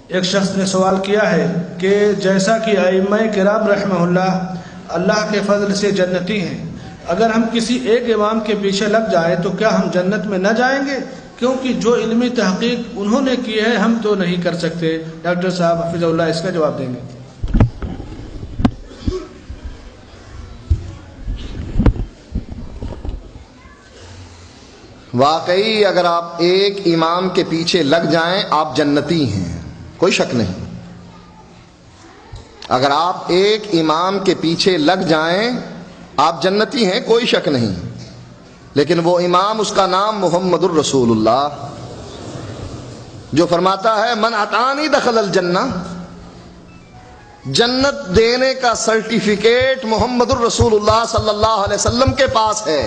ایک شخص نے سوال کیا ہے کہ جیسا کہ ائمہ کرام رحمہ اللہ کے فضل سے جنتی ہیں، اگر ہم کسی ایک امام کے پیچھے لگ جائیں تو کیا ہم جنت میں نہ جائیں گے؟ کیونکہ جو علمی تحقیق انہوں نے کی ہے ہم تو نہیں کر سکتے۔ ڈاکٹر صاحب حفظ اللہ اس کا جواب دیں گے۔ واقعی اگر آپ ایک امام کے پیچھے لگ جائیں آپ جنتی ہیں، کوئی شک نہیں۔ اگر آپ ایک امام کے پیچھے لگ جائیں آپ جنتی ہیں، کوئی شک نہیں۔ لیکن وہ امام، اس کا نام محمد الرسول اللہ، جو فرماتا ہے من اطاعنی دخل الجنہ، جنت دینے کا سرٹیفکیٹ محمد الرسول اللہ صلی اللہ علیہ وسلم کے پاس ہے۔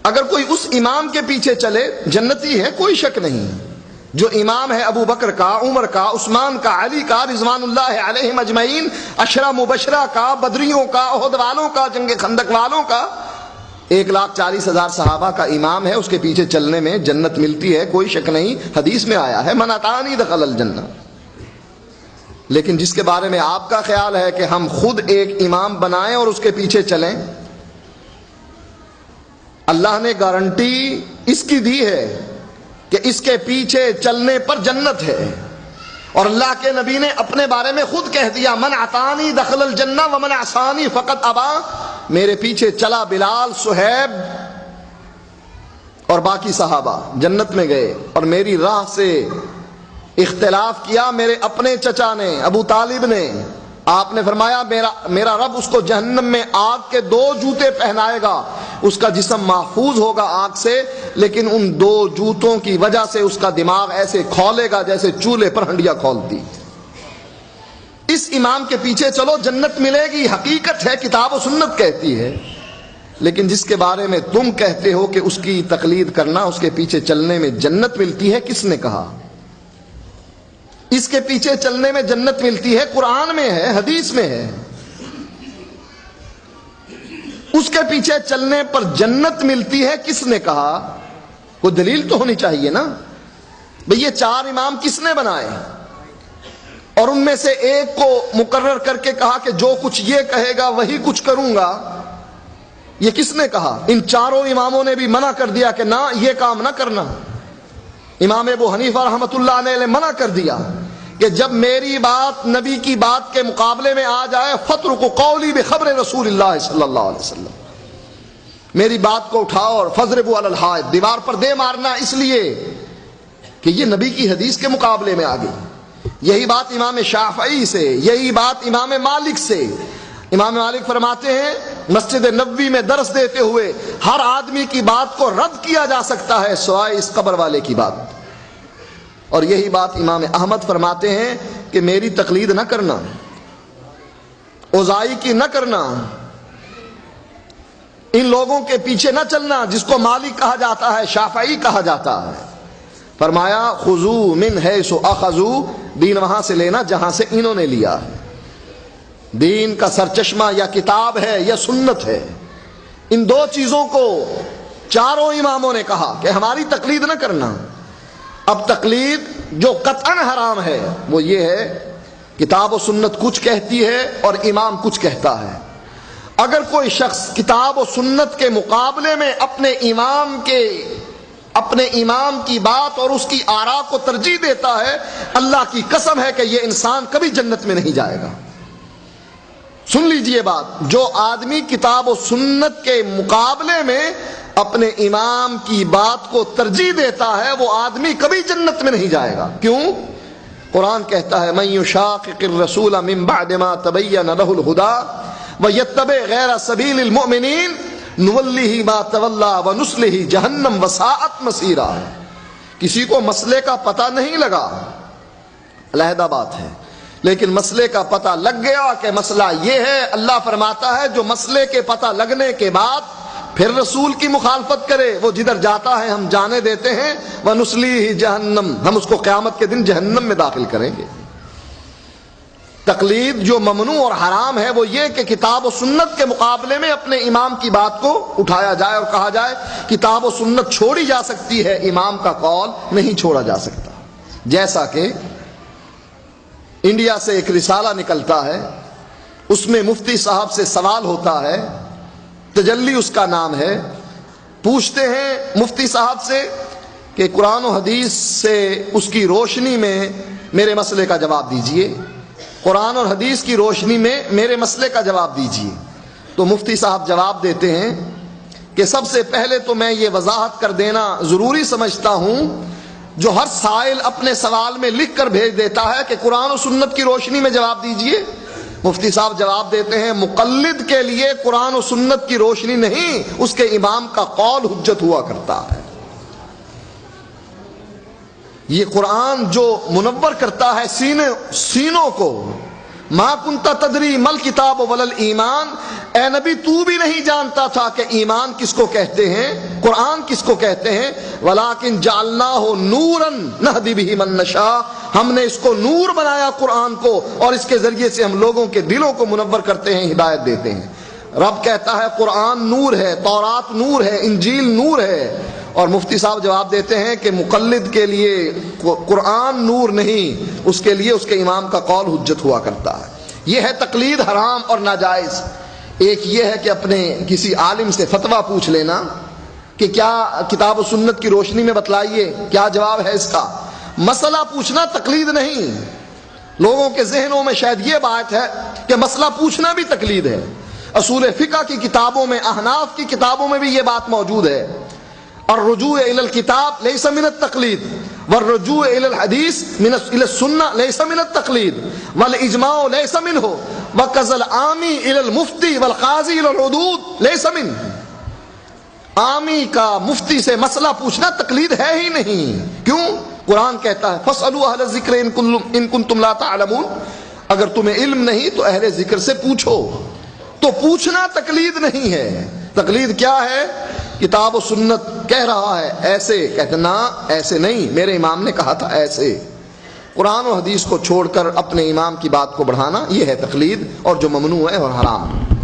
اگر کوئی اس امام کے پیچھے چلے جنتی ہے، کوئی شک نہیں۔ جو امام ہے ابو بکر کا، عمر کا، عثمان کا، علی کا، رضوان اللہ علیہم اجمعین، عشرہ مبشرہ کا، بدریوں کا، احد والوں کا، جنگ خندق والوں کا، 1,40,000 صحابہ کا امام ہے، اس کے پیچھے چلنے میں جنت ملتی ہے، کوئی شک نہیں۔ حدیث میں آیا ہے من اطاعنی دخل الجنہ۔ لیکن جس کے بارے میں آپ کا خیال ہے کہ ہم خود ایک امام بنائیں اور اس کے پیچھے چلیں، اللہ نے گارنٹی اس کی دی ہے کہ اس کے پیچھے چلنے پر جنت ہے، اور اللہ کے نبی نے اپنے بارے میں خود کہہ دیا من اطاعنی دخل الجنہ ومن عصانی فقط ابا، میرے پیچھے چلا بلال، صہیب اور باقی صحابہ جنت میں گئے، اور میری راہ سے اختلاف کیا میرے اپنے چچا نے، ابو طالب نے، آپ نے فرمایا میرا رب اس کو جہنم میں آگ کے 2 جوتے پہنائے گا، اس کا جسم محفوظ ہوگا آگ سے، لیکن ان 2 جوتوں کی وجہ سے اس کا دماغ ایسے کھولے گا جیسے چولہے پر ہنڈیا کھولتی۔ اس امام کے پیچھے چلو جنت ملے گی، حقیقت ہے، کتاب و سنت کہتی ہے۔ لیکن جس کے بارے میں تم کہتے ہو کہ اس کی تقلید کرنا، اس کے پیچھے چلنے میں جنت ملتی ہے، کس نے کہا؟ اس کے پیچھے چلنے میں جنت ملتی ہے، قرآن میں ہے، حدیث میں ہے۔ اس کے پیچھے چلنے پر جنت ملتی ہے، کس نے کہا؟ کوئی دلیل تو ہونی چاہیے نا بھئی۔ یہ 4 امام کس نے بنائے اور ان میں سے ایک کو مقرر کر کے کہا کہ جو کچھ یہ کہے گا وہی کچھ کروں گا؟ یہ کس نے کہا؟ ان 4 اماموں نے بھی منع کر دیا کہ نہ، یہ کام نہ کرنا۔ امام ابو حنیفہ رحمۃ اللہ علیہ نے منع کر دیا کہ جب میری بات نبی کی بات کے مقابلے میں آ جائے فَاتْرُكُوا قَوْلِي بِخَبْرِ رسول اللہ صلی اللہ علیہ وسلم، میری بات کو اٹھاؤ اور فَاضْرِبُوا عَلَى الْحَائِطِ، دیوار پر دے مارنا، اس لیے کہ یہ نبی کی حدیث کے مقابلے میں آ گئی۔ یہی بات امام شافعی سے، یہی بات امام مالک سے۔ امام مالک فرماتے ہیں مسجد نبوی میں درس دیتے ہوئے ہر آدمی کی بات کو رد کیا جا سکتا ہے سوائے اس قبر والے کی بات، اور یہی بات امام احمد فرماتے ہیں کہ میری تقلید نہ کرنا، اوزائی کی نہ کرنا، ان لوگوں کے پیچھے نہ چلنا جس کو مالک کہا جاتا ہے، شافعی کہا جاتا ہے۔ فرمایا خذوا من حیث اخذوا، دین وہاں سے لینا جہاں سے انہوں نے لیا ہے۔ دین کا سرچشمہ یا کتاب ہے یا سنت ہے۔ ان 2 چیزوں کو 4 اماموں نے کہا کہ ہماری تقلید نہ کرنا۔ اب تقلید جو قطعاً حرام ہے وہ یہ ہے، کتاب و سنت کچھ کہتی ہے اور امام کچھ کہتا ہے۔ اگر کوئی شخص کتاب و سنت کے مقابلے میں اپنے امام کی بات اور اس کی آراء کو ترجیح دیتا ہے، اللہ کی قسم ہے کہ یہ انسان کبھی جنت میں نہیں جائے گا۔ سن لیجئے بات، جو آدمی کتاب و سنت کے مقابلے میں اپنے امام کی بات کو ترجیح دیتا ہے وہ آدمی کبھی جنت میں نہیں جائے گا۔ کیوں؟ قرآن کہتا ہے من یشاقق الرسول من بعد ما تبین له الهدى ویتبع غیر سبیل المؤمنین نولہ ما تولی ونصلہ جہنم وساءت مصیرا۔ کسی کو مسئلے کا پتہ نہیں لگا، علیحدہ بات ہے، لیکن مسئلے کا پتہ لگ گیا کہ مسئلہ یہ ہے، اللہ فرماتا ہے جو مسئلے کے پتہ لگنے کے بعد پھر رسول کی مخالفت کرے وہ جدھر جاتا ہے ہم جانے دیتے ہیں، وَنُصْلِيهِ جہنم، ہم اس کو قیامت کے دن جہنم میں داخل کریں گے۔ تقلید جو ممنوع اور حرام ہے وہ یہ کہ کتاب و سنت کے مقابلے میں اپنے امام کی بات کو اٹھایا جائے اور کہا جائے کتاب و سنت چھوڑی جا سکتی ہے، امام کا قول نہیں چھوڑا جا سکتا۔ جیسا کہ انڈیا سے ایک رسالہ نکلتا ہے، اس میں مفتی صاحب سے سوال ہوتا ہے، تجلی اس کا نام ہے، پوچھتے ہیں مفتی صاحب سے کہ قرآن و حدیث سے اس کی روشنی میں میرے مسئلے کا جواب دیجئے، قرآن اور حدیث کی روشنی میں میرے مسئلے کا جواب دیجئے۔ تو مفتی صاحب جواب دیتے ہیں کہ سب سے پہلے تو میں یہ وضاحت کر دینا ضروری سمجھتا ہوں، جو ہر سائل اپنے سوال میں لکھ کر بھیج دیتا ہے کہ قرآن و سنت کی روشنی میں جواب دیجئے، مفتی صاحب جواب دیتے ہیں مقلد کے لیے قرآن و سنت کی روشنی نہیں، اس کے امام کا قول حجت ہوا کرتا ہے۔ یہ قرآن جو منور کرتا ہے سینوں کو، ما کنت تدری مل کتاب ولل ایمان، اے نبی تو بھی نہیں جانتا تھا کہ ایمان کس کو کہتے ہیں، قرآن کس کو کہتے ہیں، ولیکن جعلناہ نورا نہدی بہ من نشاء، ہم نے اس کو نور بنایا قرآن کو، اور اس کے ذریعے سے ہم لوگوں کے دلوں کو منور کرتے ہیں، ہدایت دیتے ہیں۔ رب کہتا ہے قرآن نور ہے، تورات نور ہے، انجیل نور ہے، اور مفتی صاحب جواب دیتے ہیں کہ مقلد کے لیے قرآن نور نہیں، اس کے لیے اس کے امام کا قول حجت ہوا کرتا ہے۔ یہ ہے تقلید حرام اور ناجائز۔ ایک یہ ہے کہ اپنے کسی عالم سے فتویٰ پوچھ لینا کہ کیا کتاب و سنت کی روشنی میں بتلائیے کیا جواب ہے اس کا، مسئلہ پوچھنا تقلید نہیں۔ لوگوں کے ذہنوں میں شاید یہ بات ہے کہ مسئلہ پوچھنا بھی تقلید ہے۔ اصول فقہ کی کتابوں میں، احناف کی کتابوں میں بھی یہ بات موجود ہے، الرجوع الى الكتاب ليس من التقلید والرجوع الى الحدیث الى السنہ ليس من التقلید والاجماع ليس منه وكذا العامی الى المفتی والقاضی الى الحدود ليس منه۔ عامی کا مفتی سے مسئلہ پوچھنا تقلید ہے ہی نہیں۔ کیوں؟ قرآن کہتا ہے فاسألوا اہل الذکر ان کنتم لا تعلمون، اگر تمہیں علم نہیں تو اہل ذکر سے پوچھو۔ تو پوچھنا تقلید نہیں ہے۔ تقلید کیا ہے؟ کتاب و سنت کہہ رہا ہے ایسے، کہتے نا ایسے نہیں، میرے امام نے کہا تھا ایسے۔ قرآن و حدیث کو چھوڑ کر اپنے امام کی بات کو بڑھانا، یہ ہے تقلید، اور جو ممنوع ہے اور حرام ہے۔